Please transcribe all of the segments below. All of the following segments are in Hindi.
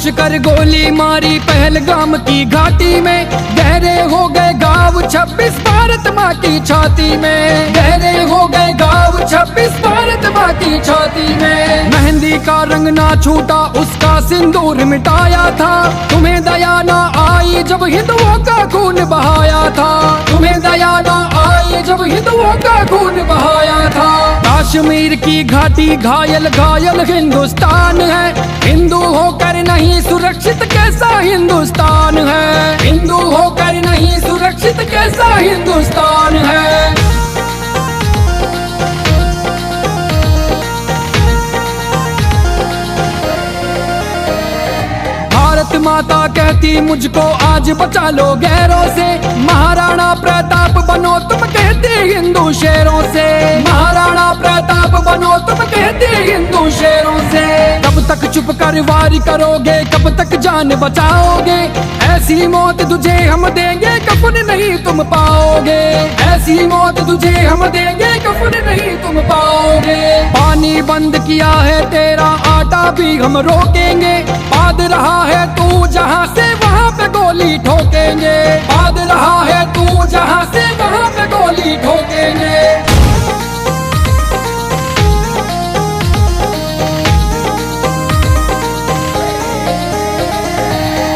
पूछ कर गोली मारी पहलगाम की घाटी में, गहरे हो गए घाव 26 भारत माँ की छाती में, गहरे हो गए घाव 26 भारत माँ की छाती में। मेहंदी का रंग ना छूटा उसका सिंदूर मिटाया था, तुम्हें दया ना आई जब हिंदुओं का खून बहाया था, तुम्हें दया ना आई जब हिंदुओं का खून बहाया था। कश्मीर की घाटी घायल घायल हिंदुस्तान है, हिंदू होकर नहीं सुरक्षित कैसा हिंदुस्तान है, हिंदू होकर नहीं सुरक्षित कैसा हिंदुस्तान है। भारत माता कहती मुझको आज बचा लो गैरों से, महाराणा प्रताप बनो तुम कहते हिंदू शेरों से, महाराणा प्रताप बनो तुम कहते हिंदू शेरों से। कब तक चुप कर वारी करोगे, कब तक जान बचाओगे, ऐसी मौत तुझे हम देंगे कफन नहीं तुम पाओगे, ऐसी मौत तुझे हम देंगे कफन नहीं तुम पाओगे। पानी बंद किया है तेरा आटा भी हम रोकेंगे, पाद रहा है तू जहाँ से वहाँ पे गोली ठोकेंगे, पाद रहा है तू जहाँ से वहाँ पे गोली ठोकेंगे।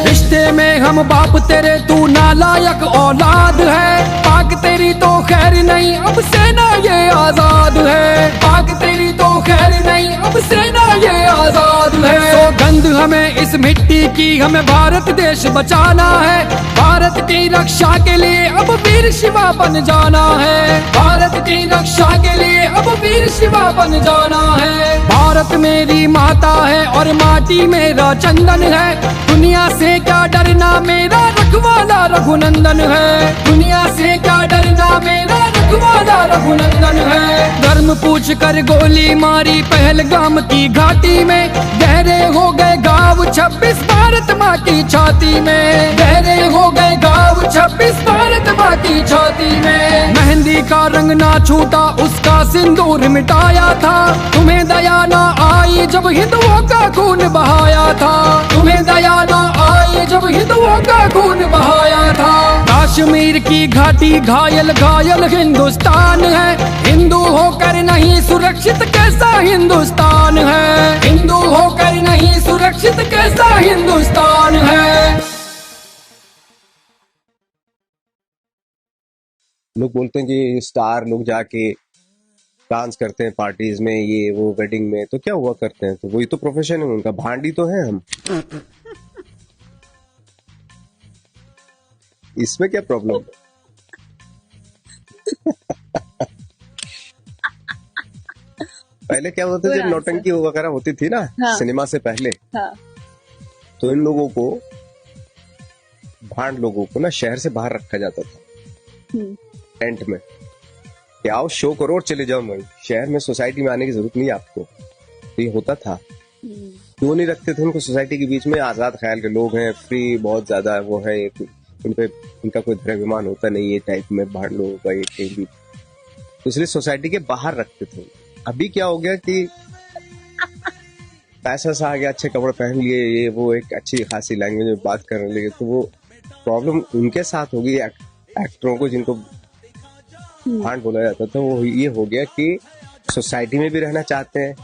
रिश्ते में हम बाप तेरे तू नालायक औलाद है, पाक तेरी तो खैर नहीं अब सेना ये आजाद है, पाक तेरी तो खैर नहीं अब सेना ये आजाद है। सौगंध हमें इस मिट्टी की हमें भारत देश बचाना है, भारत की रक्षा के लिए अब वीर शिवा बन जाना है, भारत की रक्षा के लिए अब वीर शिवा बन जाना है। भारत मेरी माता है और माटी मेरा चंदन है, दुनिया से क्या डरना मेरा रखवाला रघुनंदन है, दुनिया से क्या डरना मेरा रखवाला रघुनंदन है। धर्म पूछ कर गोली मारी पहलगाम की घाटी में, गहरे हो गए घाव 26 भारत माँ की छाती में, गहरे हो गए घाव 26 भारत माँ की छाती में। मेहंदी का रंग ना छूटा उसका सिंदूर मिटाया था, तुम्हें दया ना आई जब हिंदुओं का खून बहाया था, तुम्हें दया ना आई जब हिंदुओं का खून बहाया था। कश्मीर की घाटी घायल घायल हिंदुस्तान है, हिंदू होकर नहीं सुरक्षित कैसा हिंदुस्तान है, हिंदू होकर नहीं सुरक्षित कैसा हिंदुस्तान है। लोग बोलते हैं कि स्टार लोग जाके डांस करते हैं पार्टीज में, ये वो वेडिंग में, तो क्या हुआ करते हैं, तो वही तो प्रोफेशन है उनका, भांडी तो है हम। इसमें क्या प्रॉब्लम है? पहले क्या होता था जब नौटंकी वगैरह होती थी ना, हाँ। सिनेमा से पहले, हाँ। तो इन लोगों को, भांड लोगों को ना शहर से बाहर रखा जाता था टेंट में, कि आओ शो करो और चले जाओ, मैं शहर में सोसाइटी में आने की जरूरत नहीं है आपको। तो ये होता था, क्यों नहीं रखते थे उनको सोसाइटी के बीच में, आजाद ख्याल के लोग हैं, फ्री बहुत ज्यादा वो है, इनका कोई द्रव्यमान होता नहीं है टाइप में भांड लोगों का, ये कहीं भी, तो इसलिए सोसाइटी के बाहर रखते थे। अभी क्या हो गया कि पैसा सा आ गया, अच्छे कपड़े पहन लिए, ये वो एक अच्छी खासी लैंग्वेज में बात करने लगे, तो वो प्रॉब्लम उनके साथ होगी एक्टरों को जिनको भांड बोला जाता था, वो ये हो गया कि सोसाइटी में भी रहना चाहते हैं,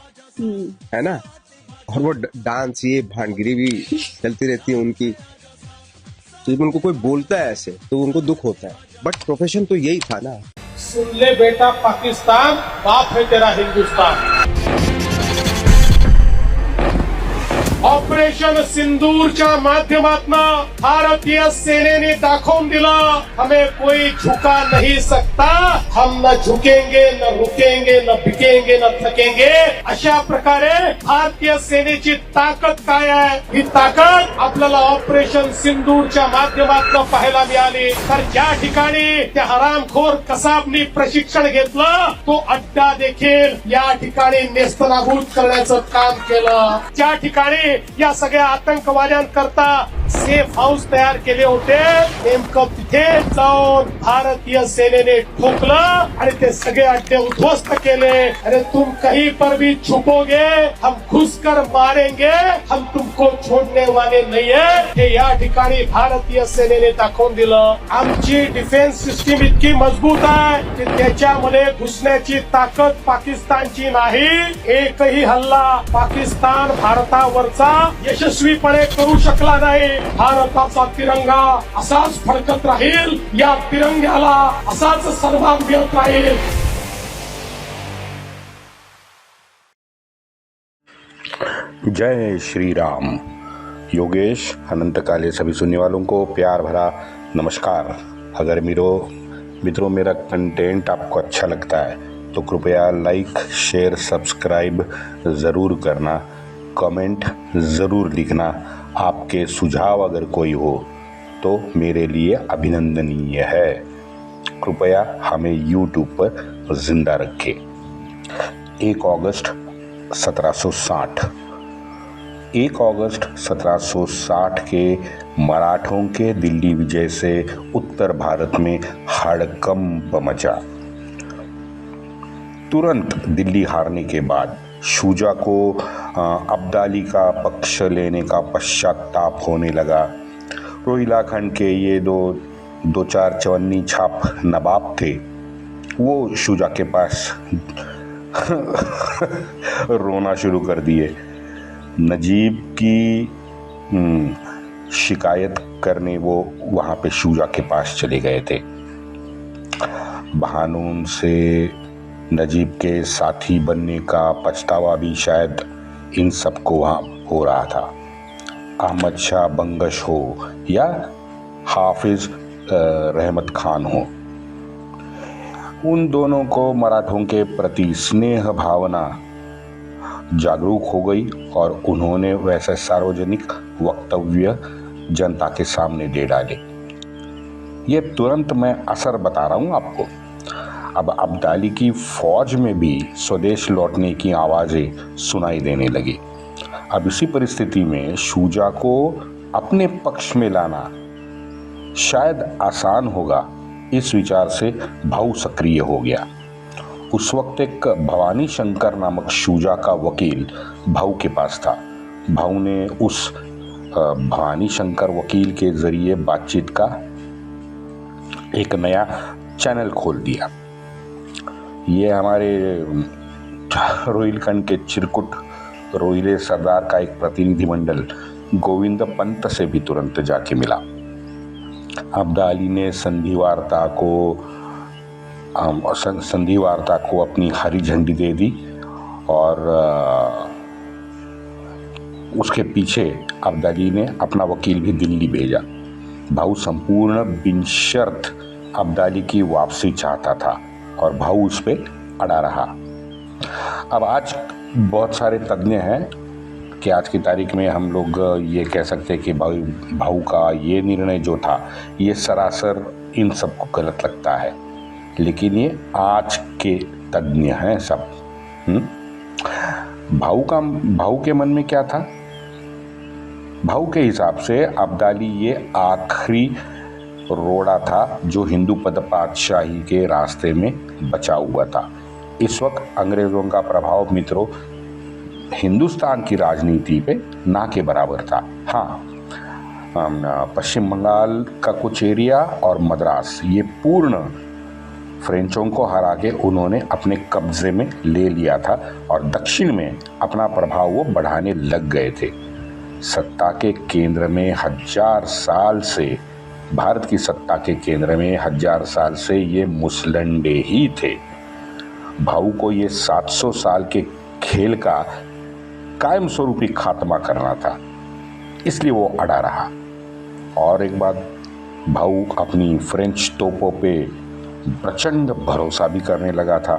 है ना, और वो डांस ये भांडगिरी भी चलती रहती है उनकी, तो जब उनको कोई बोलता है ऐसे तो उनको दुख होता है, बट प्रोफेशन तो यही था ना। सुन ले बेटा पाकिस्तान, बाप है तेरा हिंदुस्तान। ऑपरेशन सिंदूरच्या माध्यमातून भारतीय सेनेने दाखवून दिलं, हमें कोई झुका नहीं सकता, हम न झुकेंगे न रुकेंगे न बिकेंगे न थकेंगे। अशा प्रकारे भारतीय सेनेची ताकद काय आहे, ही ताकद आपल्याला ऑपरेशन सिंदूरच्या माध्यमातून पाहायला मिळाली। तर ज्या ठिकाणी त्या हरामखोर कसाबनी प्रशिक्षण घेतलं, तो अड्डा देखील या ठिकाणी नेस्तनाबूत करण्याचं काम केलं। ज्या ठिकाणी या सगळ्या आतंकवाद्यांकरता सेफ हाऊस तयार केले होते. नेमकं तिथे जाऊन भारतीय सेनेने ठोकलं आणि ते सगळे अड्डे उद्ध्वस्त केले. अरे तुम कहीं पर भी छुपोगे हम घुसकर मारेंगे, हम तुमको छोडने वाले नाहीये. हे या ठिकाणी भारतीय सेनेने दाखवून दिलं. आमची डिफेन्स सिस्टीम इतकी मजबूत आहे की त्याच्यामध्ये घुसण्याची ताकद पाकिस्तानची नाही. एकही हल्ला पाकिस्तान भारतावरचा यशस्वीपणे करू शकला नाही. भारताचा तिरंगा असाच फडकत राहील, या तिरंग्याला असाच सन्मान मिळत राहील. जय श्री राम। योगेश अनंत काले सभी सुनने वालों को प्यार भरा नमस्कार। अगर मित्रों मेरा कंटेंट आपको अच्छा लगता है तो कृपया लाइक शेयर सब्सक्राइब ज़रूर करना, कमेंट ज़रूर लिखना। आपके सुझाव अगर कोई हो तो मेरे लिए अभिनंदनीय है। कृपया हमें YouTube पर जिंदा रखें। 1 अगस्त 1760 1 अगस्त 1760 के मराठों के दिल्ली विजय से उत्तर भारत में हड़कंप मचा। तुरंत दिल्ली हारने के बाद शुजा को अब्दाली का पक्ष लेने का पश्चाताप होने लगा। रोहिला खंड के ये दो चार चवन्नी छाप नवाब थे, वो शुजा के पास रोना शुरू कर दिए। नजीब की शिकायत करने वो वहाँ पे शुजा के पास चले गए थे। बहानून से नजीब के साथी बनने का पछतावा भी शायद इन सबको वहाँ हो रहा था। अहमद शाह बंगश हो या हाफिज रहमत खान हो, उन दोनों को मराठों के प्रति स्नेह भावना जागरूक हो गई और उन्होंने वैसे सार्वजनिक वक्तव्य जनता के सामने दे डाले। ये तुरंत मैं असर बता रहा हूँ आपको। अब अब्दाली की फौज में भी स्वदेश लौटने की आवाज़ें सुनाई देने लगी। अब इसी परिस्थिति में शुजा को अपने पक्ष में लाना शायद आसान होगा, इस विचार से भाऊ सक्रिय हो गया। उस वक्त एक भवानी शंकर नामक शुजा का वकील भाऊ के पास था। भाऊ ने उस भवानी शंकर वकील के जरिए बातचीत का एक नया चैनल खोल दिया। ये हमारे रोहिलखंड के चिरकुट रोहिले सरदार का एक प्रतिनिधिमंडल गोविंद पंत से भी तुरंत जाके मिला। अब्दाली ने संधि वार्ता को अपनी हरी झंडी दे दी और उसके पीछे अब्दाली ने अपना वकील भी दिल्ली भेजा। भाऊ संपूर्ण बिनशर्त अब्दाली की वापसी चाहता था और भाऊ उस पर अड़ा रहा। अब आज बहुत सारे तज्ञ हैं कि आज की तारीख में हम लोग ये कह सकते हैं कि भाऊ का ये निर्णय जो था ये सरासर इन सबको गलत लगता है, लेकिन ये आज के तज्ञ हैं सब। भाऊ के मन में क्या था? भाऊ के हिसाब से अब्दाली ये आखिरी रोड़ा था जो हिंदू पद पातशाही के रास्ते में बचा हुआ था। इस वक्त अंग्रेज़ों का प्रभाव मित्रों हिंदुस्तान की राजनीति पे ना के बराबर था। हाँ, पश्चिम बंगाल का कुछ एरिया और मद्रास ये पूर्ण फ्रेंचों को हरा के उन्होंने अपने कब्जे में ले लिया था और दक्षिण में अपना प्रभाव वो बढ़ाने लग गए थे। सत्ता के केंद्र में हजार साल से भारत की सत्ता के केंद्र में 1000 साल से ये मुसलंडे ही थे। भाऊ को ये 700 साल के खेल का कायम स्वरूपी खात्मा करना था, इसलिए वो अड़ा रहा। और एक बात, भाऊ अपनी फ्रेंच तोपों पे प्रचंड भरोसा भी करने लगा था।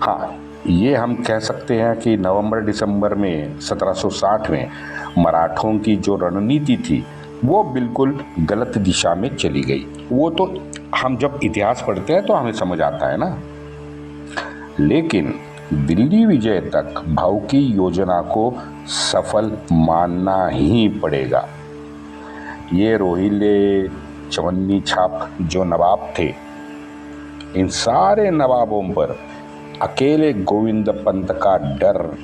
हाँ, ये हम कह सकते हैं कि नवंबर दिसंबर में 1760 में मराठों की जो रणनीति थी वो बिल्कुल गलत दिशा में चली गई। वो तो हम जब इतिहास पढ़ते हैं तो हमें समझ आता है ना। लेकिन दिल्ली विजय तक भाऊ की योजना को सफल मानना ही पड़ेगा। ये रोहिले चवन्नी छाप जो नवाब थे, इन सारे नवाबों पर अकेले गोविंद पंत का डर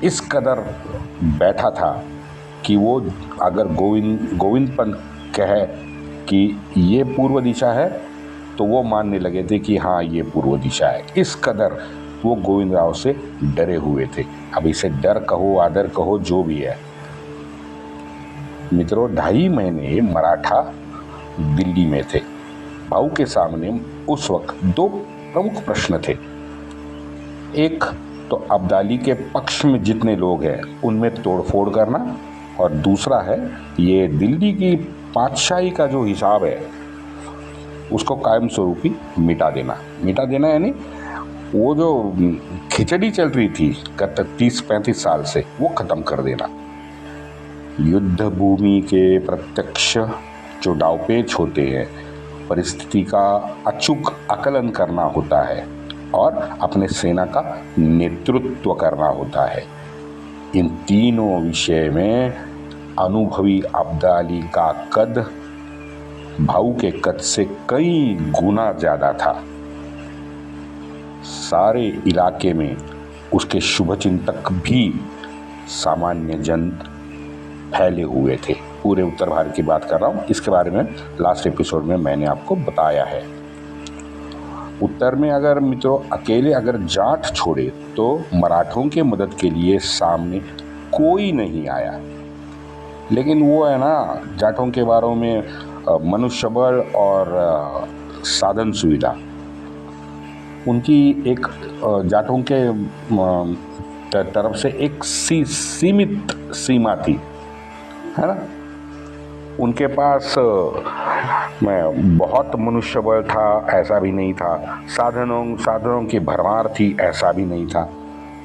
इस कदर बैठा था कि वो अगर गोविंद पंत कहे कि ये पूर्व दिशा है तो वो मानने लगे थे कि हाँ ये पूर्व दिशा है। इस कदर वो गोविंद राव से डरे हुए थे। अब इसे डर कहो आदर कहो जो भी है। मित्रों, 2.5 महीने मराठा दिल्ली में थे। भाऊ के सामने उस वक्त 2 प्रमुख प्रश्न थे। एक तो अब्दाली के पक्ष में जितने लोग हैं उनमें तोड़फोड़ करना, और दूसरा है ये दिल्ली की पातशाही का जो हिसाब है उसको कायम स्वरूपी मिटा देना यानी वो जो खिचड़ी चल रही थी गत 30-35 साल से वो खत्म कर देना। युद्ध भूमि के प्रत्यक्ष जो दांवपेच होते हैं, परिस्थिति का अचूक आकलन करना होता है और अपने सेना का नेतृत्व करना होता है। इन तीनों विषय में अनुभवी अब्दाली का कद भाऊ के कद से कई गुना ज्यादा था। सारे इलाके में उसके शुभचिंतक भी सामान्य जन फैले हुए थे। पूरे उत्तर भारत की बात कर रहा हूँ, इसके बारे में लास्ट एपिसोड में मैंने आपको बताया है। उत्तर में अगर मित्रों अकेले अगर जाट छोड़े तो मराठों के मदद के लिए सामने कोई नहीं आया। लेकिन वो है ना, जाटों के बारे में मनुष्यबल और साधन सुविधा उनकी एक जाटों के तरफ से एक सीमित सीमा थी, है ना। उनके पास बहुत मनुष्यबल था ऐसा भी नहीं था, साधनों की भरमार थी ऐसा भी नहीं था।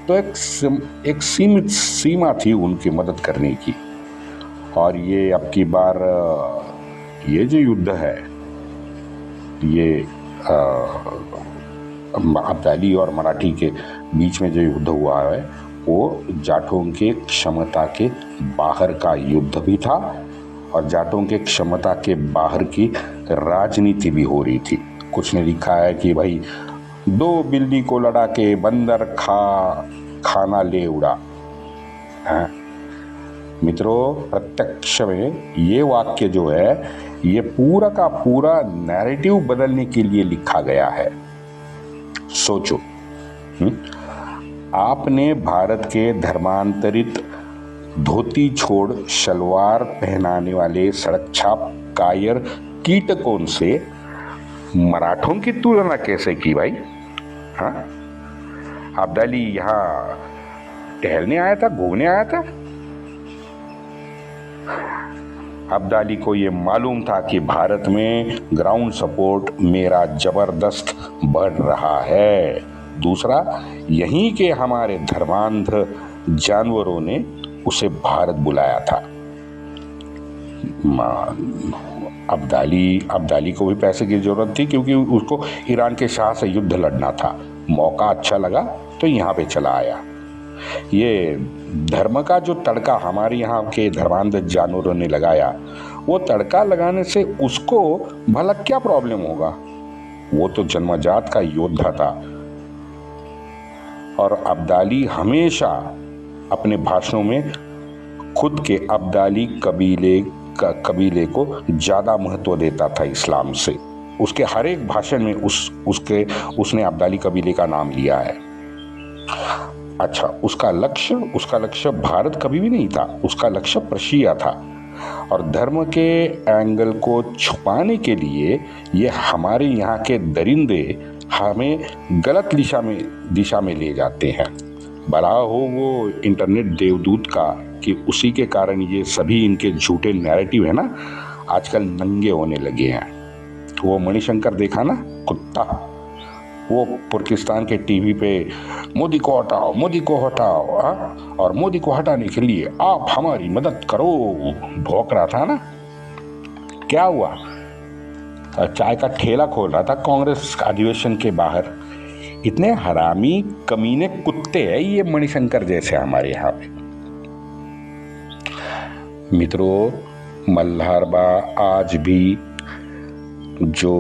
तो एक सीमित सीमा थी उनकी मदद करने की। और ये अब की बार ये जो युद्ध है, ये अब्दाली और मराठी के बीच में जो युद्ध हुआ है वो जाटों के क्षमता के बाहर का युद्ध भी था और जाटों के क्षमता के बाहर की राजनीति भी हो रही थी। कुछ ने लिखा है कि भाई 2 बिल्ली को लड़ा के बंदर खाना ले उड़ा। मित्रों, प्रत्यक्ष में ये वाक्य जो है ये पूरा का पूरा नैरेटिव बदलने के लिए लिखा गया है। सोचो, आपने भारत के धर्मांतरित धोती छोड़ शलवार पहनाने वाले सड़क छाप कायर कीटकों से मराठों की तुलना कैसे की भाई? हाँ, अब्दाली यहाँ टहलने आया था, घूमने आया था। अब्दाली को ये मालूम था कि भारत में ग्राउंड सपोर्ट मेरा जबरदस्त बढ़ रहा है। दूसरा, यहीं के हमारे धर्मांध जानवरों ने उसे भारत बुलाया था। अब्दाली को भी पैसे की जरूरत थी क्योंकि उसको ईरान के शाह से युद्ध लड़ना था। मौका अच्छा लगा तो यहाँ पे चला आया। ये धर्म का जो तड़का हमारे यहाँ के धर्मांध जानवरों ने लगाया, वो तड़का लगाने से उसको भला क्या प्रॉब्लम होगा? वो तो जन्मजात का योद्धा था। और अब्दाली हमेशा अपने भाषणों में खुद के अब्दाली कबीले को ज्यादा महत्व देता था इस्लाम से। उसके हर एक भाषण में उसने अब्दाली कबीले का नाम लिया है। अच्छा, उसका लक्ष्य भारत कभी भी नहीं था, उसका लक्ष्य प्रशिया था। और धर्म के एंगल को छुपाने के लिए ये हमारे यहाँ के दरिंदे हमें गलत दिशा में ले जाते हैं। भला हो वो इंटरनेट देवदूत का कि उसी के कारण ये सभी इनके झूठे नैरेटिव है ना आजकल नंगे होने लगे हैं। वो मणिशंकर देखा ना, कुत्ता, वो पाकिस्तान के टीवी पे मोदी को हटाओ और मोदी को हटाने के लिए आप हमारी मदद करो भौंक रहा था ना। क्या हुआ? चाय का ठेला खोल रहा था कांग्रेस अधिवेशन के बाहर। इतने हरामी कमीने कुत्ते हैं ये मणिशंकर जैसे हमारे यहाँ पे। मित्रों, मल्हारबा आज भी जो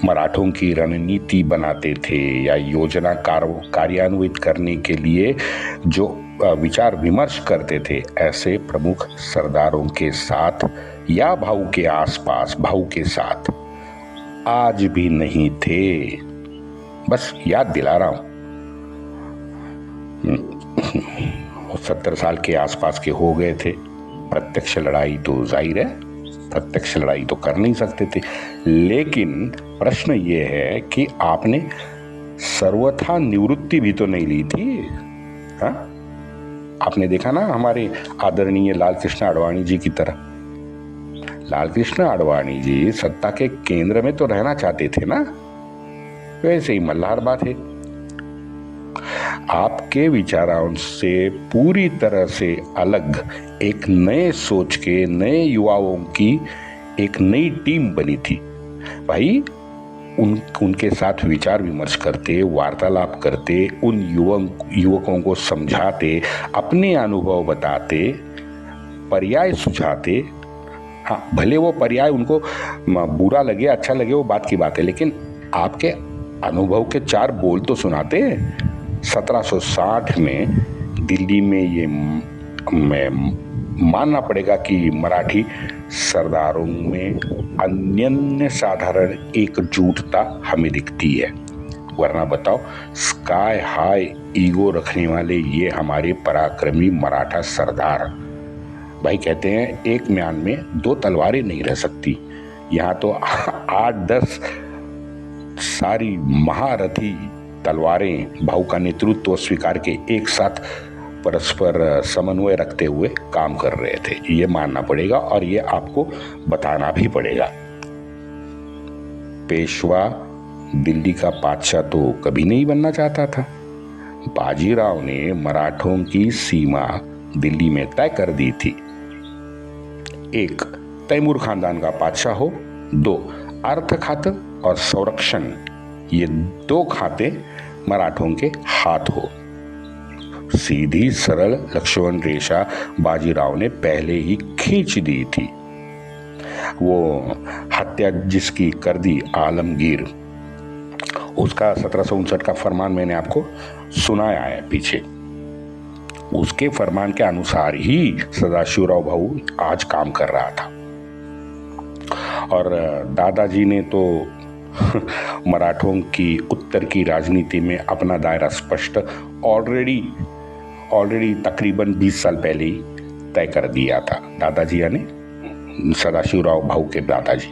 मराठों की रणनीति बनाते थे या योजना कार्यान्वित करने के लिए जो विचार विमर्श करते थे, ऐसे प्रमुख सरदारों के साथ या भाऊ के आसपास, भाऊ के साथ आज भी नहीं थे। बस याद दिला रहा हूं। 70 साल के आसपास के हो गए थे। प्रत्यक्ष लड़ाई तो जाहिर है, प्रत्यक्ष लड़ाई तो कर नहीं सकते थे, लेकिन प्रश्न ये है कि आपने सर्वथा निवृत्ति भी तो नहीं ली थी। हाँ, आपने देखा ना हमारे आदरणीय लाल कृष्ण आडवाणी जी की तरह। लाल कृष्ण आडवाणी जी सत्ता के केंद्र में तो रहना चाहते थे ना, वैसे ही मल्हारबा थे। आपके विचारों से पूरी तरह से अलग एक नए सोच के नए युवाओं की एक नई टीम बनी थी। भाई उनके साथ विचार विमर्श करते, वार्तालाप करते, उन युवकों को समझाते, अपने अनुभव बताते, पर्याय सुझाते। हाँ, भले वो पर्याय उनको बुरा लगे अच्छा लगे वो बात की बात है, लेकिन आपके अनुभव के 4 बोल तो सुनाते। 1760 में दिल्ली में ये मानना पड़ेगा कि मराठी सरदारों में अनन्य साधारण एकजुटता हमें दिखती है। वरना बताओ, स्काई हाई ईगो रखने वाले ये हमारे पराक्रमी मराठा सरदार, भाई कहते हैं एक म्यान में 2 तलवारें नहीं रह सकती। यहाँ तो 8-10 सारी महारथी तलवारें भाऊ का नेतृत्व स्वीकार के एक साथ परस्पर समन्वय रखते हुए काम कर रहे थे। ये मानना पड़ेगा और ये आपको बताना भी पड़ेगा। पेशवा दिल्ली का बादशाह तो कभी नहीं बनना चाहता था। बाजीराव ने मराठों की सीमा दिल्ली में तय कर दी थी। 1, तैमूर खानदान का बादशाह हो। 2, अर्थ खाते और संरक्षण, ये 2 खाते मराठों के हाथ हो। सीधी सरल लक्ष्मण रेखा बाजीराव ने पहले ही खींच दी थी। वो हत्या जिसकी कर दी आलमगीर, उसका 1759 का फरमान मैंने आपको सुनाया है पीछे। उसके फरमान के अनुसार ही सदाशिवराव भाऊ आज काम कर रहा था। और दादाजी ने तो मराठों की उत्तर की राजनीति में अपना दायरा स्पष्ट ऑलरेडी तकरीबन 20 साल पहले ही तय कर दिया था। दादाजी यानी सदाशिवराव भाऊ के दादाजी।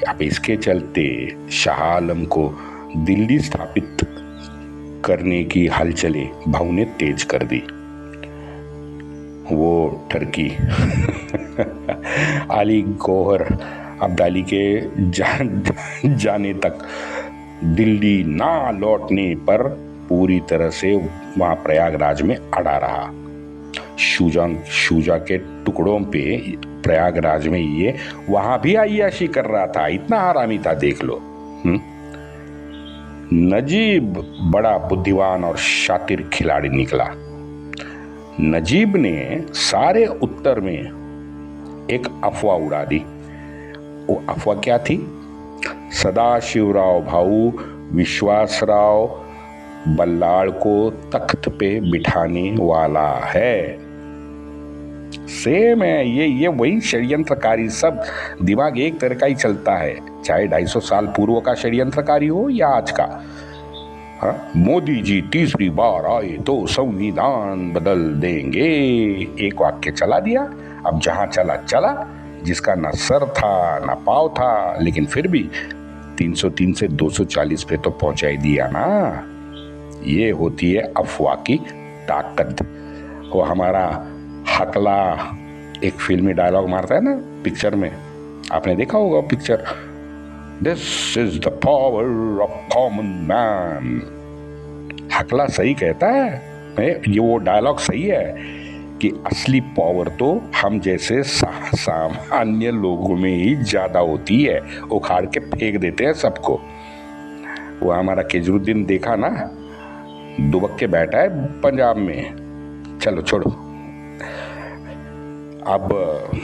अब इसके चलते शाह आलम को दिल्ली स्थापित करने की हलचलें भाऊ ने तेज कर दी। वो टर्की अली गौहर अब्दाली के जाने तक दिल्ली ना लौटने पर पूरी तरह से वहां प्रयागराज में अड़ा रहा। शुजा के टुकड़ों पे प्रयागराज में ये वहां भी अय्याशी कर रहा था। इतना हरामी था, देख लो। नजीब बड़ा बुद्धिमान और शातिर खिलाड़ी निकला। नजीब ने सारे उत्तर में एक अफवाह उड़ा दी। वो अफवाह क्या थी? सदाशिवराव भाऊ विश्वासराव बल्लाळ को तख्त पे बिठाने वाला है। सेम है ये वही षड्यंत्रकारी। सब दिमाग एक तरह का ही चलता है, चाहे 250 साल पूर्व का षड्यंत्रकारी हो या आज का। हाँ, मोदी जी तीसरी बार आए तो संविधान बदल देंगे, एक वाक्य चला दिया। अब जहां चला, जिसका ना सर था ना पाँव था, लेकिन फिर भी 303 से 240 पे तो पहुंचा ही दिया ना। ये होती है अफवाह की ताकत। वो हमारा हकला एक फिल्मी डायलॉग मारता है ना पिक्चर में, आपने देखा होगा picture, this is the power of common man. हकला सही कहता है, ये वो डायलॉग सही है कि असली पावर तो हम जैसे सामान्य लोगों में ही ज्यादा होती है। उखाड़ के फेंक देते हैं सबको। वो हमारा केजरुद्दीन देखा ना, दुबक के बैठा है पंजाब में। चलो छोड़ो। अब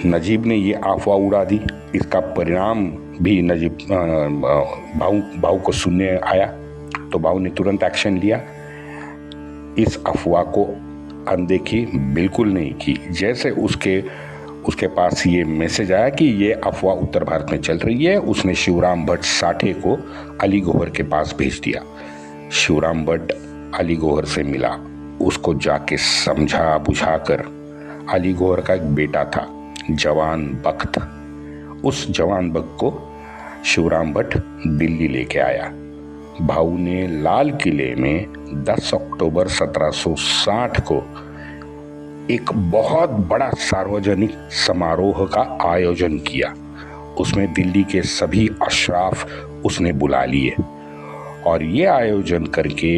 नजीब ने ये अफवाह उड़ा दी। इसका परिणाम भी नजीब भाऊ को सुनने आया, तो भाऊ ने तुरंत एक्शन लिया। इस अफवाह को अनदेखी बिल्कुल नहीं की। जैसे उसके पास ये मैसेज आया कि ये अफवाह उत्तर भारत में चल रही है, उसने शिवराम भट्ट साठे को अली गौहर के पास भेज दिया। शिवराम भट्ट अली गौहर से मिला, उसको जाके समझा बुझाकर। अली गौहर का एक बेटा था जवान बख्त, उस जवान बख्त को शिवराम भट्ट दिल्ली लेके आया। भाऊ ने लाल किले में 10 अक्टूबर 1760 को एक बहुत बड़ा सार्वजनिक समारोह का आयोजन किया। उसमें दिल्ली के सभी अशराफ उसने बुला लिए और ये आयोजन करके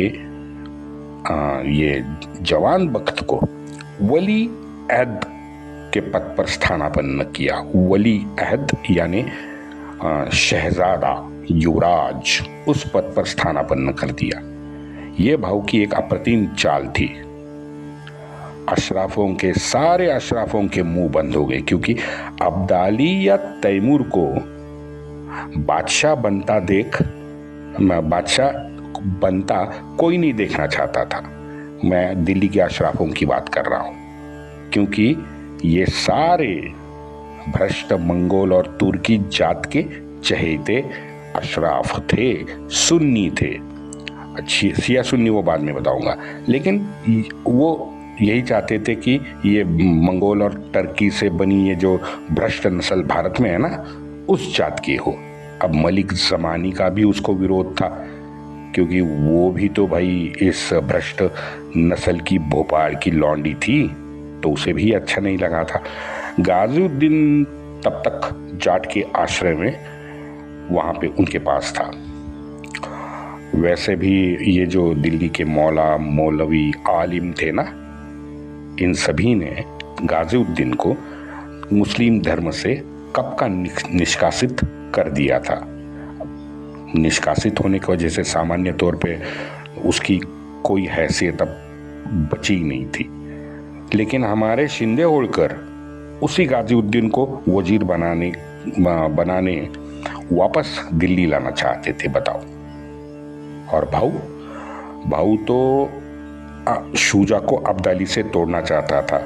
ये जवान बख्त को वली अहद के पद पर स्थानापन्न किया। वली अहद यानी शहजादा, युवराज, उस पद पर स्थानापन्न कर दिया। ये भाऊ की एक अप्रतिम चाल थी। सारे अशराफों के मुंह बंद हो गए, क्योंकि अब्दाली या तैमूर को बादशाह बनता कोई नहीं देखना चाहता था। मैं दिल्ली के अशराफों की बात कर रहा हूं, क्योंकि ये सारे भ्रष्ट मंगोल और तुर्की जात के चहेते अशराफ थे, सुन्नी थे। अच्छी सिया सुन्नी वो बाद में बताऊंगा, लेकिन वो यही चाहते थे कि ये मंगोल और टर्की से बनी ये जो भ्रष्ट नस्ल भारत में है ना, उस जात की हो। अब मलिक ज़मानी का भी उसको विरोध था, क्योंकि वो भी तो भाई इस भ्रष्ट नस्ल की भोपाल की लौंडी थी, तो उसे भी अच्छा नहीं लगा था। गाजिउद्दीन तब तक जाट के आश्रय में वहाँ पे उनके पास था। वैसे भी ये जो दिल्ली के मौला मौलवी आलिम थे ना, इन सभी ने गाजिउद्दीन को मुस्लिम धर्म से कब का निष्कासित कर दिया था। निष्कासित होने की वजह से सामान्य तौर पे उसकी कोई हैसियत अब बची नहीं थी, लेकिन हमारे शिंदे होलकर उसी गाजिउद्दीन को वजीर बनाने वापस दिल्ली लाना चाहते थे, बताओ। और भाऊ तो शुजा को अब्दाली से तोड़ना चाहता था,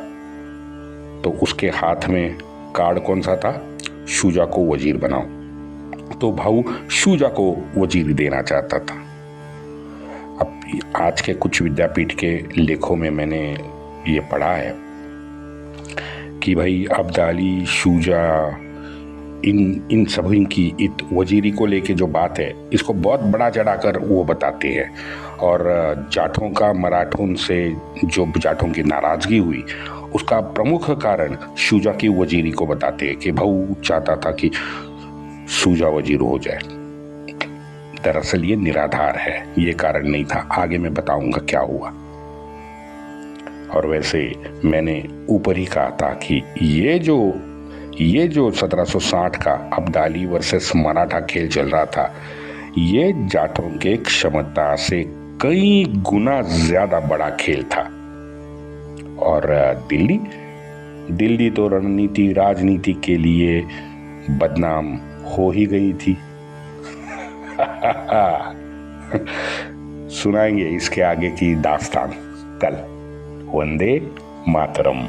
तो उसके हाथ में कार्ड कौन सा था? शुजा को वजीर बनाओ। तो भाऊ शुजा को वजीर देना चाहता था। अब आज के कुछ विद्यापीठ के लेखों में मैंने ये पढ़ा है कि भाई अब्दाली, शुजा, इन सभी की वजीरी को लेके जो बात है, इसको बहुत बड़ा चढ़ाकर वो बताते हैं। और जाटों का मराठों से जो जाटों की नाराजगी हुई, उसका प्रमुख कारण शुजा की वजीरी को बताते हैं कि भाऊ चाहता था कि शुजा वजीर हो जाए। दरअसल ये निराधार है, ये कारण नहीं था। आगे मैं बताऊंगा क्या हुआ। और वैसे मैंने ऊपर ही कहा था कि ये जो 1760 का अब्दाली वर्सेस मराठा खेल चल रहा था, ये जाटों के क्षमता से कई गुना ज्यादा बड़ा खेल था। और दिल्ली तो रणनीति राजनीति के लिए बदनाम हो ही गई थी। सुनाएंगे इसके आगे की दास्तान कल। वंदे मातरम।